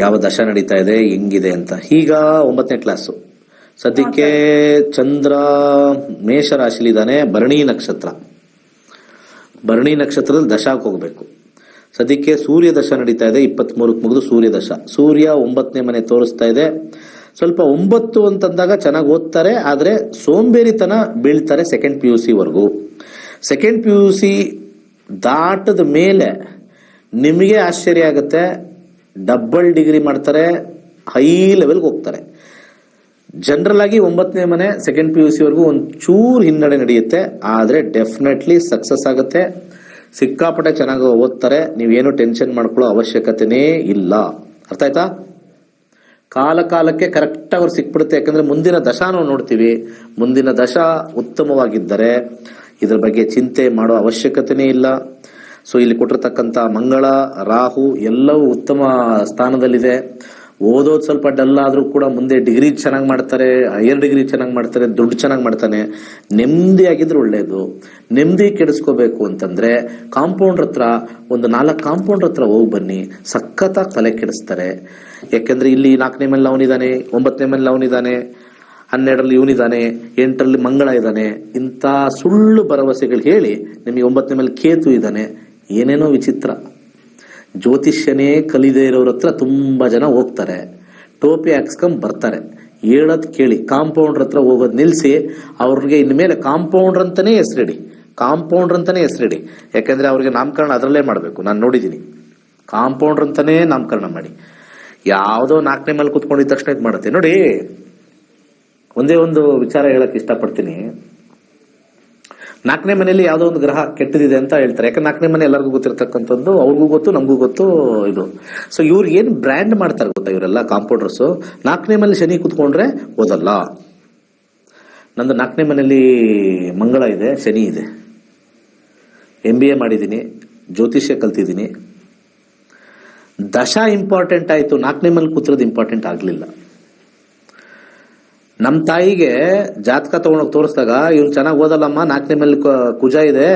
ಯಾವ ದಶ ನಡೀತಾ ಇದೆ, ಹೆಂಗಿದೆ ಅಂತ. ಈಗ 9ನೇ ಕ್ಲಾಸು. ಸದ್ಯಕ್ಕೆ ಚಂದ್ರ ಮೇಷ ರಾಶಿಲಿದ್ದಾನೆ. ಭರಣಿ ನಕ್ಷತ್ರದಲ್ಲಿ ದಶಾಕ್ ಹೋಗ್ಬೇಕು. ಸದ್ಯಕ್ಕೆ ಸೂರ್ಯ ದಶ ನಡೀತಾ ಇದೆ. 23ಕ್ಕೆ ಮುಗಿದು ಸೂರ್ಯ ದಶ. ಸೂರ್ಯ 9ನೇ ಮನೆ ತೋರಿಸ್ತಾ ಇದೆ. ಸ್ವಲ್ಪ 9 ಅಂತಂದಾಗ ಚೆನ್ನಾಗಿ ಓದ್ತಾರೆ, ಆದ್ರೆ ಸೋಂಬೇರಿತನ ಬೀಳ್ತಾರೆ ಸೆಕೆಂಡ್ PUC ವರೆಗೂ. ಸೆಕೆಂಡ್ PUC ದಾಟದ ಮೇಲೆ ನಿಮಗೆ ಆಶ್ಚರ್ಯ ಆಗುತ್ತೆ. ಡಬಲ್ ಡಿಗ್ರಿ ಮಾಡ್ತಾರೆ, ಹೈ ಲೆವೆಲ್ಗೆ ಹೋಗ್ತಾರೆ. ಜನರಲ್ ಆಗಿ 9ನೇ ಮನೆ ಸೆಕೆಂಡ್ PUC ವರೆಗೂ ಒಂಚೂರು ಹಿನ್ನಡೆ ನಡೆಯುತ್ತೆ, ಆದ್ರೆ ಡೆಫಿನೆಟ್ಲಿ ಸಕ್ಸಸ್ ಆಗುತ್ತೆ. ಸಿಕ್ಕಾಪಟ್ಟೆ ಚೆನ್ನಾಗಿ ಓದ್ತಾರೆ. ನೀವೇನು ಟೆನ್ಷನ್ ಮಾಡ್ಕೊಳ್ಳೋ ಅವಶ್ಯಕತೆನೇ ಇಲ್ಲ. ಅರ್ಥ ಆಯ್ತಾ? ಕಾಲಕ್ಕೆ ಕರೆಕ್ಟ್ ಆಗಿ ಅವ್ರು ಸಿಕ್ಬಿಡುತ್ತೆ. ಯಾಕಂದ್ರೆ ಮುಂದಿನ ದಶಾ ನಾವು ನೋಡ್ತೀವಿ. ಮುಂದಿನ ದಶಾ ಉತ್ತಮವಾಗಿದ್ದರೆ ಇದ್ರ ಬಗ್ಗೆ ಚಿಂತೆ ಮಾಡೋ ಅವಶ್ಯಕತೆನೇ ಇಲ್ಲ. ಸೊ ಇಲ್ಲಿ ಕೊಟ್ಟಿರ್ತಕ್ಕಂಥ ಮಂಗಳ, ರಾಹು ಎಲ್ಲವೂ ಉತ್ತಮ ಸ್ಥಾನದಲ್ಲಿದೆ. ಓದೋದು ಸ್ವಲ್ಪ ಡಲ್ ಆದ್ರೂ ಕೂಡ ಮುಂದೆ ಡಿಗ್ರಿ ಚೆನ್ನಾಗಿ ಮಾಡ್ತಾರೆ, ಹೈಯರ್ ಡಿಗ್ರಿ ಚೆನ್ನಾಗಿ ಮಾಡ್ತಾರೆ, ದುಡ್ಡು ಚೆನ್ನಾಗಿ ಮಾಡ್ತಾನೆ. ನೆಮ್ಮದಿಯಾಗಿದ್ರೆ ಒಳ್ಳೇದು. ನೆಮ್ಮದಿ ಕೆಡಿಸ್ಕೋಬೇಕು ಅಂತಂದ್ರೆ ಕಾಂಪೌಂಡರ್ ಹತ್ರ ಒಂದು 4 ಕಾಂಪೌಂಡರ್ ಹತ್ರ ಹೋಗಿ ಬನ್ನಿ. ಸಖತ್ತಾಗಿ ತಲೆ ಕೆಡಿಸ್ತಾರೆ. ಯಾಕೆಂದ್ರೆ ಇಲ್ಲಿ 4ನೇ ಮನೇಲಿ ಅವನಿದ್ದಾನೆ, 9ನೇ ಮನೇಲಿ ಅವನಿದ್ದಾನೆ, 12ರಲ್ಲಿ ಇವನಿದ್ದಾನೆ, 8ರಲ್ಲಿ ಮಂಗಳ ಇದ್ದಾನೆ. ಇಂಥ ಸುಳ್ಳು ಭರವಸೆಗಳು ಹೇಳಿ ನಿಮಗೆ 9ನೇ ಮೇಲೆ ಕೇತು ಇದ್ದಾನೆ. ಏನೇನೋ ವಿಚಿತ್ರ. ಜ್ಯೋತಿಷ್ಯನೇ ಕಲಿದೇ ಇರೋರ ಹತ್ರ ತುಂಬಾ ಜನ ಹೋಗ್ತಾರೆ, ಟೋಪಿ ಹಾಕ್ಸ್ಕೊಂಡ್ ಬರ್ತಾರೆ. ಹೇಳೋದ್ ಕೇಳಿ. ಕಾಂಪೌಂಡರ್ ಹತ್ರ ಹೋಗೋದ್ ನಿಲ್ಸಿ ಅವ್ರಿಗೆ ಇನ್ಮೇಲೆ ಕಾಂಪೌಂಡರ್ ಅಂತಾನೆ ಹೆಸರಿಡಿ. ಯಾಕಂದ್ರೆ ಅವ್ರಿಗೆ ನಾಮಕರಣ ಅದರಲ್ಲೇ ಮಾಡ್ಬೇಕು. ನಾನು ನೋಡಿದೀನಿ. ಕಾಂಪೌಂಡರ್ ಅಂತಾನೆ ನಾಮಕರಣ ಮಾಡಿ. ಯಾವ್ದೋ 4ನೇ ಮೇಲೆ ಕುತ್ಕೊಂಡಿದ ತಕ್ಷಣ ಇದು ಮಾಡುತ್ತೆ ನೋಡಿ. ಒಂದೇ ಒಂದು ವಿಚಾರ ಹೇಳಕ್ ಇಷ್ಟಪಡ್ತೀನಿ. 4ನೇ ಮನೆಯಲ್ಲಿ ಯಾವ್ದೋ ಒಂದು ಗ್ರಹ ಕೆಟ್ಟದಿದೆ ಅಂತ ಹೇಳ್ತಾರೆ. ಯಾಕಂದ್ರೆ 4ನೇ ಮನೆ ಎಲ್ಲರಿಗೂ ಗೊತ್ತಿರ್ತಕ್ಕಂಥದ್ದು, ಅವ್ರಿಗೂ ಗೊತ್ತು, ನಮಗೂ ಗೊತ್ತು ಇದು. ಸೊ ಇವ್ರಿಗೆ ಏನ್ ಬ್ರ್ಯಾಂಡ್ ಮಾಡ್ತಾರೆ ಗೊತ್ತಾ ಇವರೆಲ್ಲ ಕಾಂಪೌಂಡರ್ಸ್? 4ನೇ ಮನೇಲಿ ಶನಿ ಕುತ್ಕೊಂಡ್ರೆ ಓದಲ್ಲ. ನಂದು 4ನೇ ಮನೆಯಲ್ಲಿ ಮಂಗಳ ಇದೆ, ಶನಿ ಇದೆ. MBA ಮಾಡಿದ್ದೀನಿ, ಜ್ಯೋತಿಷ್ಯ ಕಲ್ತಿದ್ದೀನಿ. ದಶಾ ಇಂಪಾರ್ಟೆಂಟ್ ಆಯ್ತು, 4ನೇ ಮನೇಲಿ ಕೂತಿರೋದು ಇಂಪಾರ್ಟೆಂಟ್ ಆಗ್ಲಿಲ್ಲ. ನಮ್ ತಾಯಿಗೆ ಜಾತಕ ತಗೊಂಡೋಗಿ ತೋರಿಸಿದಾಗ ಇವ್ನು ಚೆನ್ನಾಗಿ ಓದಲ್ಲಮ್ಮ, 4ನೇ ಮೇಲೆ ಕುಜ ಇದೆ,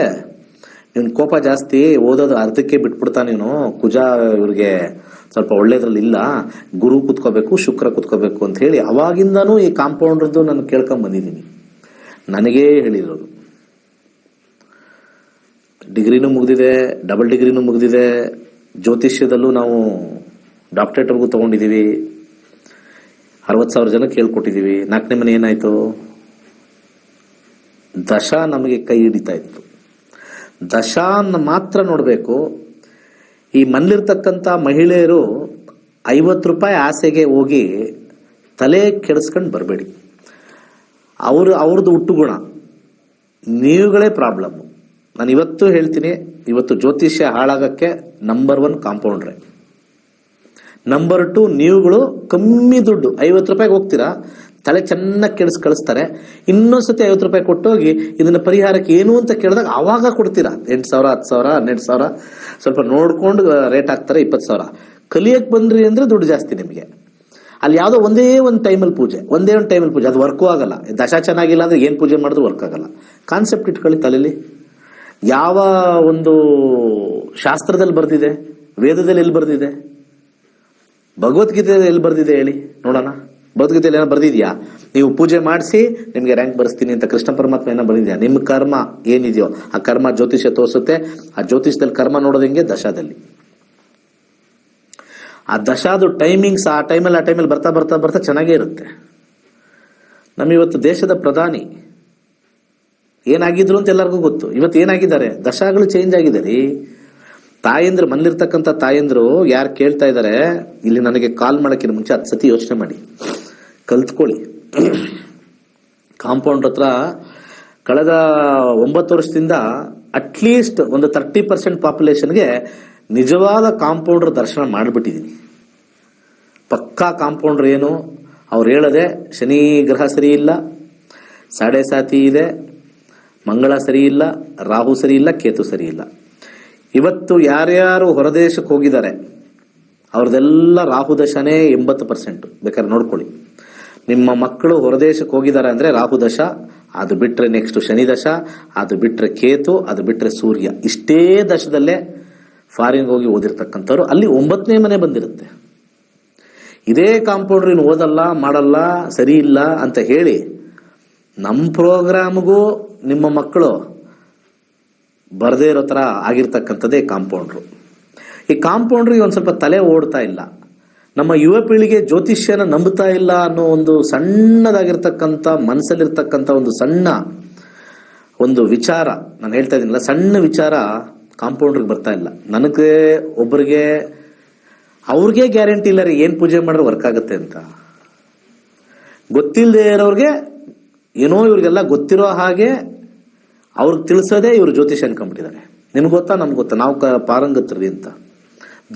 ಇವ್ನ ಕೋಪ ಜಾಸ್ತಿ, ಓದೋದು ಅರ್ಧಕ್ಕೆ ಬಿಟ್ಬಿಡ್ತಾನೆ ಇವನು, ಕುಜ ಇವ್ರಿಗೆ ಸ್ವಲ್ಪ ಒಳ್ಳೇದ್ರಲ್ಲಿ ಇಲ್ಲ, ಗುರು ಕುತ್ಕೋಬೇಕು, ಶುಕ್ರ ಕುತ್ಕೋಬೇಕು ಅಂತ ಹೇಳಿ ಅವಾಗಿಂದಾನು ಈ ಕಾಂಪೌಂಡರ್ದು ನಾನು ಕೇಳ್ಕೊಂಡ್ ಬಂದಿದ್ದೀನಿ. ನನಗೇ ಹೇಳಿರೋದು. ಡಿಗ್ರಿನೂ ಮುಗ್ದಿದೆ, ಡಬಲ್ ಡಿಗ್ರಿನೂ ಮುಗ್ದಿದೆ, ಜ್ಯೋತಿಷ್ಯದಲ್ಲೂ ನಾವು ಡಾಕ್ಟರೇಟ್ವರೆಗೂ ತಗೊಂಡಿದೀವಿ, 60,000 ಜನಕ್ಕೆ ಹೇಳ್ಕೊಟ್ಟಿದೀವಿ. 4ನೇ ಮನೆ ಏನಾಯ್ತು? ದಶಾ ನಮಗೆ ಕೈ ಹಿಡಿತಾ ಇತ್ತು. ದಶಾನ್ನ ಮಾತ್ರ ನೋಡ್ಬೇಕು. ಈ ಮನೇಲಿರ್ತಕ್ಕಂಥ ಮಹಿಳೆಯರು 50 ರೂಪಾಯಿ ಆಸೆಗೆ ಹೋಗಿ ತಲೆ ಕೆಡಿಸ್ಕೊಂಡು ಬರಬೇಡಿ. ಅವ್ರದ್ದು ಹುಟ್ಟುಗುಣ, ನೀವುಗಳೇ ಪ್ರಾಬ್ಲಮ್. ನಾನು ಇವತ್ತು ಹೇಳ್ತೀನಿ, ಇವತ್ತು ಜ್ಯೋತಿಷ್ಯ ಹಾಳಾಗಕ್ಕೆ ನಂಬರ್ 1 ಕಾಂಪೌಂಡ್ರೆ, ನಂಬರ್ 2 ನೀವುಗಳು ಕಮ್ಮಿ ದುಡ್ಡು 50 ರೂಪಾಯಿಗೆ ಹೋಗ್ತೀರಾ, ತಲೆ ಚೆನ್ನಾಗಿ ಕೆಡಿಸ್ ಕಳಿಸ್ತಾರೆ. ಇನ್ನೊಂದ್ಸತಿ 50 ರೂಪಾಯಿ ಕೊಟ್ಟೋಗಿ ಇದನ್ನ ಪರಿಹಾರಕ್ಕೆ ಏನು ಅಂತ ಕೇಳಿದಾಗ ಆವಾಗ ಕೊಡ್ತೀರಾ 8,000, 10,000, 12,000, ಸ್ವಲ್ಪ ನೋಡ್ಕೊಂಡು ರೇಟ್ ಹಾಕ್ತಾರೆ 20,000. ಕಲಿಯಕ್ಕೆ ಬಂದ್ರಿ ಅಂದ್ರೆ ದುಡ್ಡು ಜಾಸ್ತಿ ನಿಮಗೆ. ಅಲ್ಲಿ ಯಾವುದೋ ಒಂದೇ ಒಂದು ಟೈಮಲ್ಲಿ ಪೂಜೆ, ಅದು ವರ್ಕೂ ಆಗಲ್ಲ. ದಶ ಚೆನ್ನಾಗಿಲ್ಲ ಅಂದ್ರೆ ಏನ್ ಪೂಜೆ ಮಾಡಿದ್ರು ವರ್ಕ್ ಆಗಲ್ಲ. ಕಾನ್ಸೆಪ್ಟ್ ಇಟ್ಕೊಳ್ಳಿ ತಲೆಯಲ್ಲಿ. ಯಾವ ಒಂದು ಶಾಸ್ತ್ರದಲ್ಲಿ ಬರ್ದಿದೆ, ವೇದದಲ್ಲಿ ಎಲ್ಲಿ ಬರ್ದಿದೆ, ಭಗವದ್ಗೀತೆಯಲ್ಲಿ ಎಲ್ಲಿ ಬರ್ದಿದೆ ಹೇಳಿ ನೋಡೋಣ. ಭಗವದ್ಗೀತೆಯಲ್ಲಿ ಏನೋ ಬರ್ದಿದ್ಯಾ? ನೀವು ಪೂಜೆ ಮಾಡಿಸಿ ನಿಮ್ಗೆ ರ್ಯಾಂಕ್ ಬರೆಸ್ತೀನಿ ಅಂತ ಕೃಷ್ಣ ಪರಮಾತ್ಮ ಏನೋ ಬಂದಿದ್ಯಾ? ನಿಮ್ಮ ಕರ್ಮ ಏನಿದೆಯೋ ಆ ಕರ್ಮ ಜ್ಯೋತಿಷ್ಯ ತೋರಿಸುತ್ತೆ. ಆ ಜ್ಯೋತಿಷ್ಯದಲ್ಲಿ ಕರ್ಮ ನೋಡೋದು ಹೆಂಗೆ? ದಶಾದಲ್ಲಿ. ಆ ದಶಾದು ಟೈಮಿಂಗ್ಸ್ ಆ ಟೈಮಲ್ಲಿ ಬರ್ತಾ ಬರ್ತಾ ಬರ್ತಾ ಚೆನ್ನಾಗೇ ಇರುತ್ತೆ. ನಮ್ಮಿವತ್ತು ದೇಶದ ಪ್ರಧಾನಿ ಏನಾಗಿದ್ರು ಅಂತ ಎಲ್ಲರಿಗೂ ಗೊತ್ತು. ಇವತ್ತು ಏನಾಗಿದ್ದಾರೆ? ದಶಾಗಳು ಚೇಂಜ್ ಆಗಿದೆ ರೀ. ತಾಯಂದ್ರು, ಮನೇಲಿರ್ತಕ್ಕಂಥ ತಾಯಂದ್ರು ಯಾರು ಕೇಳ್ತಾ ಇದ್ದಾರೆ ಇಲ್ಲಿ ನನಗೆ ಕಾಲ್ ಮಾಡೋಕ್ಕಿಂತ ಮುಂಚೆ 10 ಸತಿ ಯೋಚನೆ ಮಾಡಿ, ಕಲ್ತ್ಕೊಳ್ಳಿ. ಕಾಂಪೌಂಡ್ ಹತ್ರ ಕಳೆದ 9 ವರ್ಷದಿಂದ ಅಟ್ಲೀಸ್ಟ್ ಒಂದು 30% ಪಾಪ್ಯುಲೇಷನ್ಗೆ ನಿಜವಾದ ಕಾಂಪೌಂಡರ್ ದರ್ಶನ ಮಾಡಿಬಿಟ್ಟಿದ್ದೀನಿ. ಪಕ್ಕಾ ಕಾಂಪೌಂಡರ್ ಏನು? ಅವ್ರು ಹೇಳದೆ ಶನಿ ಗ್ರಹ ಸರಿ ಇಲ್ಲ, ಸಾಡೆ ಸಾತಿ ಇದೆ, ಮಂಗಳ ಸರಿ ಇಲ್ಲ, ರಾಹು ಸರಿ ಇಲ್ಲ, ಕೇತು ಸರಿ ಇಲ್ಲ. ಇವತ್ತು ಯಾರ್ಯಾರು ಹೊರದೇಶಕ್ಕೆ ಹೋಗಿದ್ದಾರೆ ಅವ್ರದೆಲ್ಲ ರಾಹು ದಶನೇ 80%. ಬೇಕಾದ್ರೆ ನೋಡ್ಕೊಳ್ಳಿ. ನಿಮ್ಮ ಮಕ್ಕಳು ಹೊರದೇಶಕ್ಕೆ ಹೋಗಿದ್ದಾರೆ ಅಂದ್ರೆ ರಾಹು ದಶ, ಅದು ಬಿಟ್ರೆ ನೆಕ್ಸ್ಟ್ ಶನಿ ದಶ, ಅದು ಬಿಟ್ರೆ ಕೇತು, ಅದು ಬಿಟ್ರೆ ಸೂರ್ಯ. ಇಷ್ಟೇ ದಶದಲ್ಲೇ ಫಾರಿನ್ಗೆ ಹೋಗಿ ಓದಿರ್ತಕ್ಕಂಥವ್ರು ಅಲ್ಲಿ 9ನೇ ಮನೆ ಬಂದಿರುತ್ತೆ. ಇದೇ ಕಾಂಪೌಂಡ್ರ್ ಇನ್ನು ಓದಲ್ಲ, ಮಾಡಲ್ಲ, ಸರಿ ಇಲ್ಲ ಅಂತ ಹೇಳಿ ನಮ್ಮ ಪ್ರೋಗ್ರಾಮ್ಗೂ ನಿಮ್ಮ ಮಕ್ಕಳು ಬರದೇ ಇರೋ ತರ ಆಗಿರ್ತಕ್ಕಂಥದ್ದೇ ಕಾಂಪೌಂಡ್ರು. ಈ ಕಾಂಪೌಂಡ್ರಿಗೆ ಒಂದು ಸ್ವಲ್ಪ ತಲೆ ಓಡ್ತಾ ಇಲ್ಲ. ನಮ್ಮ ಯುವ ಪೀಳಿಗೆ ಜ್ಯೋತಿಷ್ಯನ ನಂಬುತ್ತಾ ಇಲ್ಲ ಅನ್ನೋ ಒಂದು ಸಣ್ಣದಾಗಿರ್ತಕ್ಕಂಥ ಮನಸ್ಸಲ್ಲಿರ್ತಕ್ಕಂಥ ಒಂದು ಸಣ್ಣ ಒಂದು ವಿಚಾರ, ನಾನು ಹೇಳ್ತಾ ಇದ್ದೀನಲ್ಲ, ಸಣ್ಣ ವಿಚಾರ ಕಾಂಪೌಂಡ್ರಿಗೆ ಬರ್ತಾ ಇಲ್ಲ. ನನಗೆ ಒಬ್ಬರಿಗೆ ಅವ್ರಿಗೆ ಗ್ಯಾರಂಟಿ ಇಲ್ಲ ರೀ ಏನ್ ಪೂಜೆ ಮಾಡಿದ್ರೆ ವರ್ಕ್ ಆಗುತ್ತೆ ಅಂತ. ಗೊತ್ತಿಲ್ಲದೆ ಇರೋರಿಗೆ ಏನೋ ಇವ್ರಿಗೆಲ್ಲ ಗೊತ್ತಿರೋ ಹಾಗೆ ಅವ್ರಿಗೆ ತಿಳಿಸೋದೇ ಇವ್ರು ಜ್ಯೋತಿಷ ಅನ್ಕೊಂಡ್ಬಿಟ್ಟಿದ್ದಾರೆ. ನಿಮ್ಗೆ ಗೊತ್ತಾ, ನಮ್ಗೆ ಗೊತ್ತಾ, ನಾವು ಪಾರಂಗತ್ರಿ ಅಂತ.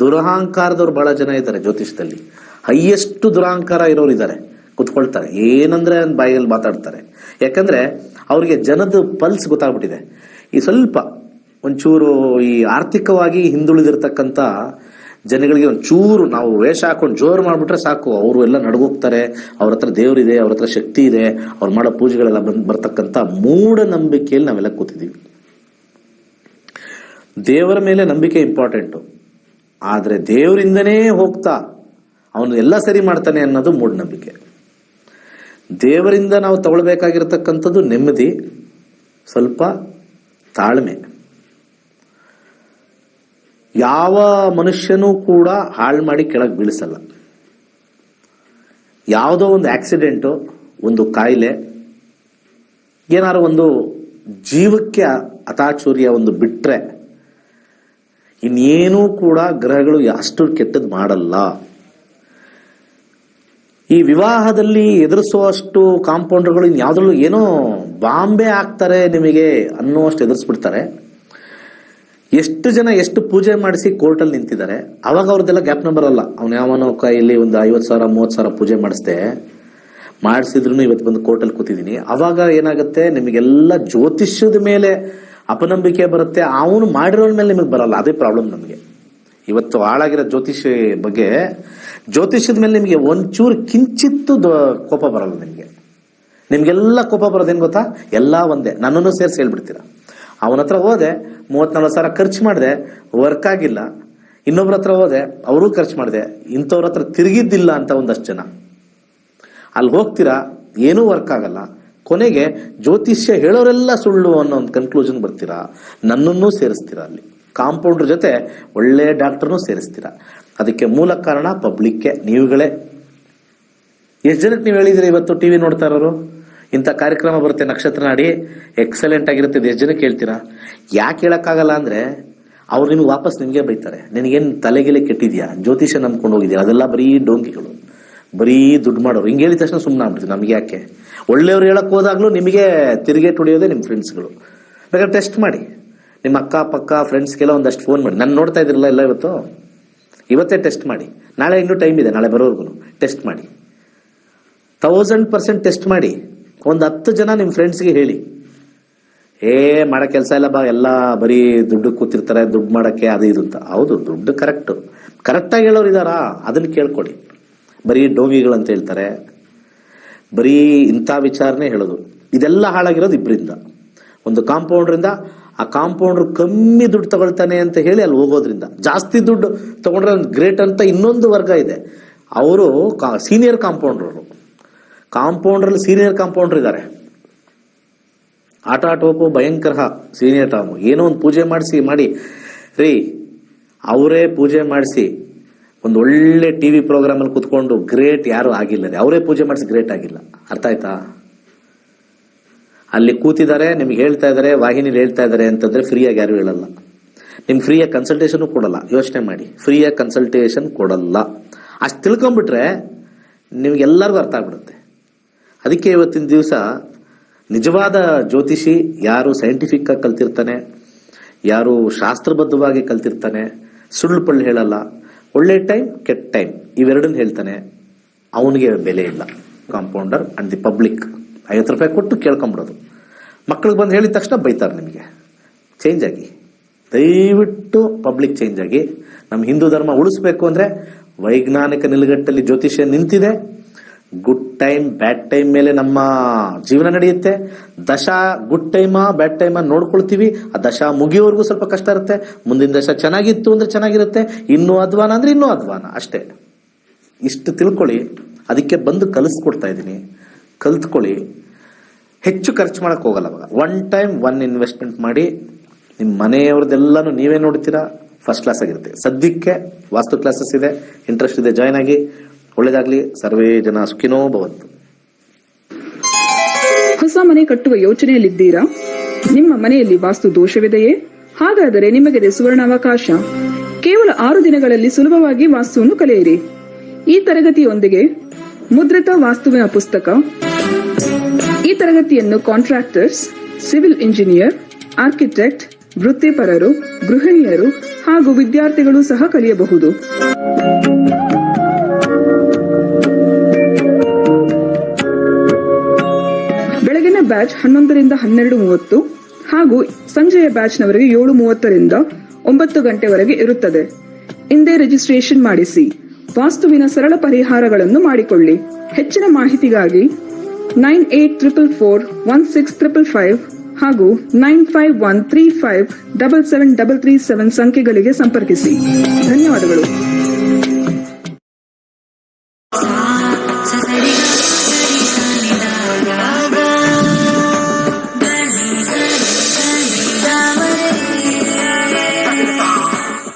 ದುರಹಂಕಾರದವ್ರು ಬಹಳ ಜನ ಇದ್ದಾರೆ ಜ್ಯೋತಿಷದಲ್ಲಿ. ಹೈಯೆಸ್ಟ್ ದುರಹಂಕಾರ ಇರೋರು ಇದ್ದಾರೆ, ಕುತ್ಕೊಳ್ತಾರೆ, ಏನಂದ್ರೆ ಬಾಯಲ್ಲಿ ಮಾತಾಡ್ತಾರೆ. ಯಾಕಂದ್ರೆ ಅವ್ರಿಗೆ ಜನದ ಪಲ್ಸ್ ಗೊತ್ತಾಗ್ಬಿಟ್ಟಿದೆ. ಈ ಸ್ವಲ್ಪ ಒಂಚೂರು ಈ ಆರ್ಥಿಕವಾಗಿ ಹಿಂದುಳಿದಿರ್ತಕ್ಕಂಥ ಜನಗಳಿಗೆ ಒಂಚೂರು ನಾವು ವೇಷ ಹಾಕೊಂಡು ಜೋರು ಮಾಡ್ಬಿಟ್ರೆ ಸಾಕು, ಅವರು ಎಲ್ಲ ನಡ್ಗೋಗ್ತಾರೆ. ಅವ್ರ ಹತ್ರ ದೇವರಿದೆ, ಅವ್ರ ಹತ್ರ ಶಕ್ತಿ ಇದೆ, ಅವ್ರು ಮಾಡೋ ಪೂಜೆಗಳೆಲ್ಲ ಬರ್ತಕ್ಕಂಥ ಮೂಢನಂಬಿಕೆಯಲ್ಲಿ ನಾವೆಲ್ಲ ಕೂತಿದ್ದೀವಿ. ದೇವರ ಮೇಲೆ ನಂಬಿಕೆ ಇಂಪಾರ್ಟೆಂಟು, ಆದ್ರೆ ದೇವರಿಂದನೇ ಹೋಗ್ತಾ ಅವನು ಎಲ್ಲ ಸರಿ ಮಾಡ್ತಾನೆ ಅನ್ನೋದು ಮೂಢನಂಬಿಕೆ. ದೇವರಿಂದ ನಾವು ತಗೊಳ್ಬೇಕಾಗಿರ್ತಕ್ಕಂಥದ್ದು ನೆಮ್ಮದಿ, ಸ್ವಲ್ಪ ತಾಳ್ಮೆ. ಯಾವ ಮನುಷ್ಯನೂ ಕೂಡ ಹಾಳು ಮಾಡಿ ಕೆಳಗೆ ಬೀಳಿಸಲ್ಲ. ಯಾವುದೋ ಒಂದು ಆಕ್ಸಿಡೆಂಟು, ಒಂದು ಕಾಯಿಲೆ, ಏನಾದ್ರು ಒಂದು ಜೀವಕ್ಕೆ ಅತಾಚೂರ್ಯ ಒಂದು ಬಿಟ್ರೆ ಇನ್ನೇನೂ ಕೂಡ ಗ್ರಹಗಳು ಅಷ್ಟು ಕೆಟ್ಟದ್ದು ಮಾಡಲ್ಲ. ಈ ವಿವಾಹದಲ್ಲಿ ಎದುರಿಸುವಷ್ಟು ಕಾಂಪೌಂಡರ್ಗಳು ಇನ್ಯಾವುದ್ರಲ್ಲೂ ಏನೋ ಬಾಂಬೆ ಹಾಕ್ತಾರೆ ನಿಮಗೆ ಅನ್ನುವಷ್ಟು ಎದುರಿಸ್ಬಿಡ್ತಾರೆ. ಎಷ್ಟು ಜನ ಎಷ್ಟು ಪೂಜೆ ಮಾಡಿಸಿ ಕೋರ್ಟಲ್ಲಿ ನಿಂತಿದ್ದಾರೆ, ಅವಾಗ ಅವ್ರದ್ದೆಲ್ಲ ಗ್ಯಾಪ್ ನಂಬರ್ ಅಲ್ಲ. ಅವ್ನು ಯಾವನೋ ಕೈಯಲ್ಲಿ ಒಂದು 50,000 30,000 ಪೂಜೆ ಮಾಡಿಸಿದ್ರು ಇವತ್ತು ಬಂದು ಕೋರ್ಟಲ್ಲಿ ಕೂತಿದ್ದೀನಿ. ಅವಾಗ ಏನಾಗುತ್ತೆ, ನಿಮಗೆಲ್ಲ ಜ್ಯೋತಿಷ್ಯದ ಮೇಲೆ ಅಪನಂಬಿಕೆ ಬರುತ್ತೆ, ಅವನು ಮಾಡಿರೋನ ಮೇಲೆ ನಿಮಗೆ ಬರಲ್ಲ. ಅದೇ ಪ್ರಾಬ್ಲಮ್ ನಮಗೆ ಇವತ್ತು ಹಾಳಾಗಿರೋ ಜ್ಯೋತಿಷ್ಯದ ಮೇಲೆ ನಿಮಗೆ ಒಂಚೂರು ಕಿಂಚಿತ್ತು ಕೋಪ ಬರಲ್ಲ. ನಿಮ್ಗೆಲ್ಲ ಕೋಪ ಬರೋದೇನು ಗೊತ್ತಾ? ಎಲ್ಲ ಒಂದೇ, ನನ್ನನ್ನು ಸೇರಿಸಿ ಹೇಳ್ಬಿಡ್ತೀರಾ. ಅವನ ಹತ್ರ ಹೋದೆ 30,000-40,000 ಖರ್ಚು ಮಾಡಿದೆ, ವರ್ಕ್ ಆಗಿಲ್ಲ. ಇನ್ನೊಬ್ರ ಹತ್ರ ಹೋದೆ, ಅವರು ಖರ್ಚು ಮಾಡಿದೆ, ಇಂಥವ್ರ ಹತ್ರ ತಿರುಗಿದ್ದಿಲ್ಲ ಅಂತ ಒಂದಷ್ಟು ಜನ. ಅಲ್ಲಿ ಹೋಗ್ತೀರಾ, ಏನೂ ವರ್ಕ್ ಆಗಲ್ಲ. ಕೊನೆಗೆ ಜ್ಯೋತಿಷ್ಯ ಹೇಳೋರೆಲ್ಲ ಸುಳ್ಳು ಅನ್ನೋ ಒಂದು ಕನ್ಕ್ಲೂಷನ್ ಬರ್ತೀರಾ. ನನ್ನನ್ನು ಸೇರಿಸ್ತೀರಾ, ಅಲ್ಲಿ ಕಾಂಪೌಂಡರ್ ಜೊತೆ ಒಳ್ಳೆ ಡಾಕ್ಟರ್ನು ಸೇರಿಸ್ತೀರಾ. ಅದಕ್ಕೆ ಮೂಲ ಕಾರಣ ಪಬ್ಲಿಕ್ಗೆ, ನೀವುಗಳೇ. ಎಷ್ಟು ಜನಕ್ಕೆ ನೀವು ಹೇಳಿದ್ರಿ ಇವತ್ತು ಟಿವಿ ನೋಡ್ತಾ ಇರೋರು? ಇಂಥ ಕಾರ್ಯಕ್ರಮ ಬರುತ್ತೆ ನಕ್ಷತ್ರ ನಾಡಿ, ಎಕ್ಸಲೆಂಟ್ ಆಗಿರುತ್ತೆ, ಎಷ್ಟು ಜನಕ್ಕೆ ಹೇಳ್ತೀರಾ? ಯಾಕೆ ಹೇಳಕ್ಕಾಗಲ್ಲ ಅಂದ್ರೆ ಅವ್ರು ನಿಮ್ಗೆ ವಾಪಸ್ ನಿಮಗೆ ಬೈತಾರೆ, ನಿನಗೇನು ತಲೆಗೆಲೆ ಕೆಟ್ಟಿದ್ಯಾ, ಜ್ಯೋತಿಷ ನಂಬ್ಕೊಂಡು ಹೋಗಿದ್ಯಾ, ಅದೆಲ್ಲ ಬರೀ ಡೋಂಗಿಗಳು, ಬರೀ ದುಡ್ಡು ಮಾಡೋರು. ಹಿಂಗೆ ಹೇಳಿದ ತಕ್ಷಣ ಸುಮ್ಮನೆ ಆಗ್ಬಿಡ್ತೀವಿ. ನಮ್ಗೆ ಯಾಕೆ? ಒಳ್ಳೆಯವ್ರು ಹೇಳಕ್ ಹೋದಾಗ್ಲೂ ನಿಮಗೆ ತಿರುಗೇಟ್ ಹೊಡೆಯೋದೇ ನಿಮ್ಮ ಫ್ರೆಂಡ್ಸ್ಗಳು. ಬೇಕಾದ್ರೆ ಟೆಸ್ಟ್ ಮಾಡಿ, ನಿಮ್ಮ ಅಕ್ಕ ಪಕ್ಕ ಫ್ರೆಂಡ್ಸ್ಗೆಲ್ಲ ಒಂದಷ್ಟು ಫೋನ್ ಮಾಡಿ. ನಾನು ನೋಡ್ತಾ ಇದ್ರಲ್ಲ ಎಲ್ಲ ಇವತ್ತೇ ಟೆಸ್ಟ್ ಮಾಡಿ. ನಾಳೆ ಇನ್ನೂ ಟೈಮ್ ಇದೆ, ನಾಳೆ ಬರೋರ್ಗು ಟೆಸ್ಟ್ ಮಾಡಿ. 1000% ಟೆಸ್ಟ್ ಮಾಡಿ. ಒಂದು 10 ಜನ ನಿಮ್ಮ ಫ್ರೆಂಡ್ಸ್ಗೆ ಹೇಳಿ, ಮಾಡೋ ಕೆಲಸ ಇಲ್ಲ ಬಾ, ಎಲ್ಲ ಬರೀ ದುಡ್ಡು ಕೂತಿರ್ತಾರೆ, ದುಡ್ಡು ಮಾಡಕ್ಕೆ ಅದು ಇದು ಅಂತ. ಹೌದು, ದುಡ್ಡು ಕರೆಕ್ಟಾಗಿ ಹೇಳೋರು ಇದಾರಾ, ಅದನ್ನ ಕೇಳ್ಕೊಡಿ. ಬರೀ ಡೋಂಗಿಗಳಂತ ಹೇಳ್ತಾರೆ, ಬರೀ ಇಂಥ ವಿಚಾರನೆ ಹೇಳೋದು. ಇದೆಲ್ಲ ಹಾಳಾಗಿರೋದು ಇಬ್ಬರಿಂದ. ಒಂದು ಕಾಂಪೌಂಡ್ರಿಂದ, ಆ ಕಾಂಪೌಂಡ್ರು ಕಮ್ಮಿ ದುಡ್ಡು ತಗೊಳ್ತಾನೆ ಅಂತ ಹೇಳಿ ಅಲ್ಲಿ ಹೋಗೋದ್ರಿಂದ. ಜಾಸ್ತಿ ದುಡ್ಡು ತಗೊಂಡ್ರೆ ಗ್ರೇಟ್ ಅಂತ ಇನ್ನೊಂದು ವರ್ಗ ಇದೆ, ಅವರು ಸೀನಿಯರ್ ಕಾಂಪೌಂಡ್ರವರು. ಕಾಂಪೌಂಡ್ರಲ್ಲಿ ಸೀನಿಯರ್ ಕಾಂಪೌಂಡ್ರ್ ಇದ್ದಾರೆ. ಆಟ ಹೋಗೋ ಭಯಂಕರ ಸೀನಿಯರ್ ಟಾಮು. ಏನೋ ಒಂದು ಪೂಜೆ ಮಾಡಿ ರೀ, ಅವರೇ ಪೂಜೆ ಮಾಡಿಸಿ ಒಂದು ಒಳ್ಳೆ ಟಿವಿ ಪ್ರೋಗ್ರಾಮ್ ಅಲ್ಲಿ ಕುತ್ಕೊಂಡು ಗ್ರೇಟ್ ಯಾರು ಆಗಿಲ್ಲ ರೀ. ಅವರೇ ಪೂಜೆ ಮಾಡಿಸಿ ಗ್ರೇಟ್ ಆಗಿಲ್ಲ. ಅರ್ಥ ಆಯ್ತಾ? ಅಲ್ಲಿ ಕೂತಿದ್ದಾರೆ, ನಿಮ್ಗೆ ಹೇಳ್ತಾ ಇದಾರೆ, ವಾಹಿನಿಲಿ ಹೇಳ್ತಾ ಇದಾರೆ ಅಂತಂದ್ರೆ ಫ್ರೀಯಾಗಿ ಯಾರು ಹೇಳಲ್ಲ. ನಿಮ್ಗೆ ಫ್ರೀಯಾಗಿ ಕನ್ಸಲ್ಟೇಷನ್ ಕೊಡಲ್ಲ. ಯೋಚನೆ ಮಾಡಿ, ಫ್ರೀಯಾಗಿ ಕನ್ಸಲ್ಟೇಷನ್ ಕೊಡಲ್ಲ. ಅಷ್ಟು ತಿಳ್ಕೊಂಡ್ಬಿಟ್ರೆ ನಿಮ್ಗೆಲ್ಲರಿಗೂ ಅರ್ಥ ಆಗ್ಬಿಡುತ್ತೆ. ಅದಕ್ಕೆ ಇವತ್ತಿನ ದಿವಸ ನಿಜವಾದ ಜ್ಯೋತಿಷಿ ಯಾರು ಸೈಂಟಿಫಿಕ್ ಆಗಿ ಕಲ್ತಿರ್ತಾನೆ, ಯಾರು ಶಾಸ್ತ್ರಬದ್ಧವಾಗಿ ಕಲ್ತಿರ್ತಾನೆ, ಸುಳ್ಳು ಪಳ್ಳು ಹೇಳಲ್ಲ, ಒಳ್ಳೆ ಟೈಮ್ ಕೆಟ್ಟ ಟೈಮ್ ಇವೆರಡನ್ನ ಹೇಳ್ತಾನೆ, ಅವನಿಗೆ ಬೆಲೆ ಇಲ್ಲ. ಕಾಂಪೌಂಡರ್ ಅಂಡ್ ದಿ ಪಬ್ಲಿಕ್ 50 ರೂಪಾಯಿ ಕೊಟ್ಟು ಕೇಳ್ಕೊಂಬಿಡೋದು. ಮಕ್ಳಿಗೆ ಬಂದು ಹೇಳಿದ ತಕ್ಷಣ ಬೈತಾರೆ. ನಿಮಗೆ ಚೇಂಜ್ ಆಗಿ, ದಯವಿಟ್ಟು ಪಬ್ಲಿಕ್ ಚೇಂಜ್ ಆಗಿ. ನಮ್ಮ ಹಿಂದೂ ಧರ್ಮ ಉಳಿಸ್ಬೇಕು ಅಂದ್ರೆ ವೈಜ್ಞಾನಿಕ ನಿಲುಗಟ್ಟಲ್ಲಿ ಜ್ಯೋತಿಷ್ಯ ನಿಂತಿದೆ. ಗುಡ್ ಟೈಮ್ ಬ್ಯಾಡ್ ಟೈಮ್ ಮೇಲೆ ನಮ್ಮ ಜೀವನ ನಡೆಯುತ್ತೆ. ದಶಾ ಗುಡ್ ಟೈಮಾ ಬ್ಯಾಡ್ ಟೈಮಾ ನೋಡ್ಕೊಳ್ತೀವಿ. ಆ ದಶಾ ಮುಗಿಯೋವರೆಗೂ ಸ್ವಲ್ಪ ಕಷ್ಟ ಇರುತ್ತೆ. ಮುಂದಿನ ದಶ ಚೆನ್ನಾಗಿತ್ತು ಅಂದ್ರೆ ಚೆನ್ನಾಗಿರುತ್ತೆ, ಇನ್ನೂ ಅಧ್ವಾನ ಅಂದ್ರೆ ಇನ್ನೂ ಅಧ್ವಾನ. ಅಷ್ಟೇ. ಇಷ್ಟು ತಿಳ್ಕೊಳ್ಳಿ. ಅದಕ್ಕೆ ಬಂದು ಕಲಿಸ್ಕೊಡ್ತಾ ಇದ್ದೀನಿ. ಕಲ್ತ್ಕೊಳ್ಳಿ. ಹೆಚ್ಚು ಖರ್ಚು ಮಾಡಕ್ ಹೋಗಲ್ಲ. ಅವಾಗ 1 ಟೈಮ್ 1 ಇನ್ವೆಸ್ಟ್ಮೆಂಟ್ ಮಾಡಿ ನಿಮ್ಮ ಮನೆಯವ್ರದ್ದೆಲ್ಲಾನು ನೀವೇ ನೋಡ್ತೀರಾ. ಫಸ್ಟ್ ಕ್ಲಾಸ್ ಆಗಿರುತ್ತೆ. ಸದ್ಯಕ್ಕೆ ವಾಸ್ತು ಕ್ಲಾಸಸ್ ಇದೆ, ಇಂಟ್ರೆಸ್ಟ್ ಇದೆ, ಜಾಯ್ನ್ ಆಗಿ. ಒಳ್ಳೆದಾಗ್ಲಿ. ಸರ್ವೇ ಜನ ಸುಖಿನೋ ಭವಂತು. ಹೊಸ ಮನೆ ಕಟ್ಟುವ ಯೋಚನೆಯಲ್ಲಿದ್ದೀರಾ? ನಿಮ್ಮ ಮನೆಯಲ್ಲಿ ವಾಸ್ತು ದೋಷವಿದೆಯೇ? ಹಾಗಾದರೆ ನಿಮಗಿದೆ ಸುವರ್ಣಾವಕಾಶ. ಕೇವಲ 6 ದಿನಗಳಲ್ಲಿ ಸುಲಭವಾಗಿ ವಾಸ್ತುವನ್ನು ಕಲಿಯಿರಿ. ಈ ತರಗತಿಯೊಂದಿಗೆ ಮುದ್ರಿತ ವಾಸ್ತುವಿನ ಪುಸ್ತಕ. ಈ ತರಗತಿಯನ್ನು ಕಾಂಟ್ರಾಕ್ಟರ್ಸ್, ಸಿವಿಲ್ ಇಂಜಿನಿಯರ್, ಆರ್ಕಿಟೆಕ್ಟ್, ವೃತ್ತಿಪರರು, ಗೃಹಿಣಿಯರು ಹಾಗೂ ವಿದ್ಯಾರ್ಥಿಗಳು ಸಹ ಕಲಿಯಬಹುದು. ಬೆಳಗಿನ ಬ್ಯಾಚ್ 11 ರಿಂದ 12:30 ಹಾಗೂ ಸಂಜೆಯ ಬ್ಯಾಚ್ನವರೆಗೆ 7:30 ರಿಂದ 9 ಗಂಟೆವರೆಗೆ ಇರುತ್ತದೆ. ಇಂದೇ ರಿಜಿಸ್ಟ್ರೇಷನ್ ಮಾಡಿಸಿ. ವಾಸ್ತುವಿನ ಸರಳ ಪರಿಹಾರಗಳನ್ನು ಮಾಡಿಕೊಳ್ಳಿ. ಹೆಚ್ಚಿನ ಮಾಹಿತಿಗಾಗಿ 9844416555 ಹಾಗೂ 9513577337 ಸಂಖ್ಯೆಗಳಿಗೆ ಸಂಪರ್ಕಿಸಿ. ಧನ್ಯವಾದಗಳು.